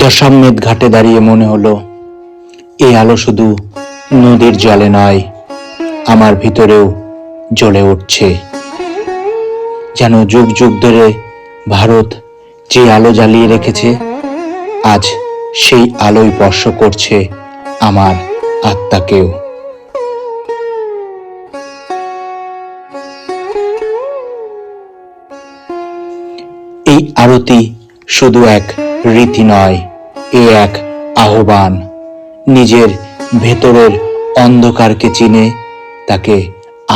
দশাশ্বমেধ ঘাটে দাঁড়িয়ে মনে হলো এই আলো শুধু নদীর জলে নয়, আমার ভিতরেও জ্বলে উঠছে। যেন যুগ যুগ ধরে ভারত যে আলো জ্বালিয়ে রেখেছে, আজ সেই আলোই স্পর্শ করছে আমার আত্মাকেও। এই আরতি শুধু এক রীতি নয়, এ এক আহ্বান নিজের ভেতরের অন্ধকারকে চিনে তাকে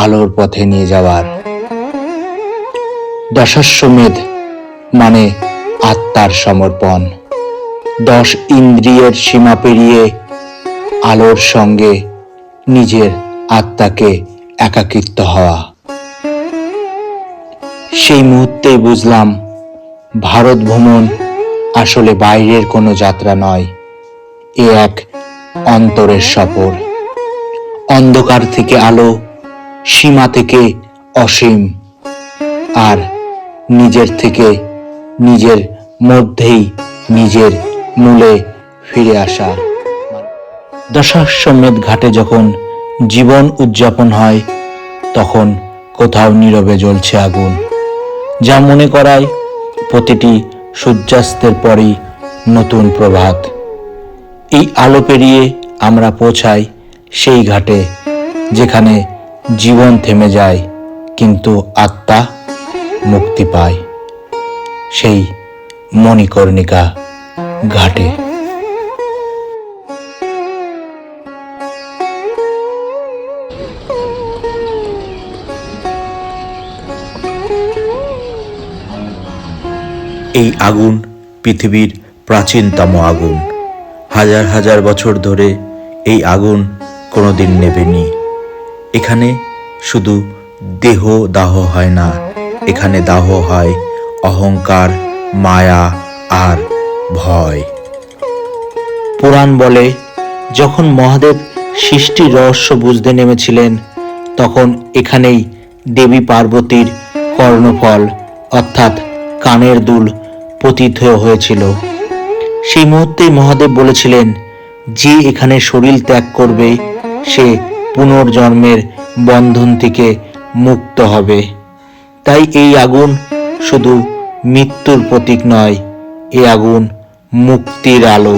আলোর পথে নিয়ে যাওয়ার। দশাশ্বমেধ মানে আত্মার সমর্পণ, 10 ইন্দ্রিয়ের সীমা পেরিয়ে আলোর সঙ্গে নিজের আত্মাকে একাকিত্ব হওয়া। সেই মুহূর্তেই বুঝলাম ভারত ভ্রমণ আসলে বাইরের কোনো যাত্রা নয়, এ এক অন্তরের সফর। অন্ধকার থেকে আলো, সীমা থেকে অসীম, আর নিজের থেকে নিজের মধ্যেই নিজের মূলে ফিরে আসা। দশাশ্বমেধ ঘাটে যখন জীবন উদযাপন হয়, তখন কোথাও নীরবে জ্বলছে আগুন, যা মনে করায় প্রতিটি সূর্যাস্তের পরই নতুন প্রভাত। এই আলো পেরিয়ে আমরা পৌঁছাই সেই ঘাটে যেখানে জীবন থেমে যায় কিন্তু আত্মা মুক্তি পায়, সেই মণিকর্ণিকা ঘাটে। এই আগুন পৃথিবীর প্রাচীনতম আগুন। হাজার হাজার বছর ধরে এই আগুন কোনোদিন নেভেনি। এখানে শুধু দেহ দাহ হয় না, এখানে দাহ হয় অহংকার, মায়া আর ভয়। পুরাণ বলে, যখন মহাদেব সৃষ্টির রহস্য বুঝতে নেমেছিলেন, তখন এখানেই দেবী পার্বতীর কর্ণফল অর্থাৎ কানের দুল পতিত হয়েছিল। সেই মুহূর্তেই মহাদেব বলেছিলেন, যে এখানে শরীর ত্যাগ করবে সে পুনর্জন্মের বন্ধন থেকে মুক্ত হবে। তাই এই আগুন শুধু মৃত্যুর প্রতীক নয়, এই আগুন মুক্তির আলো।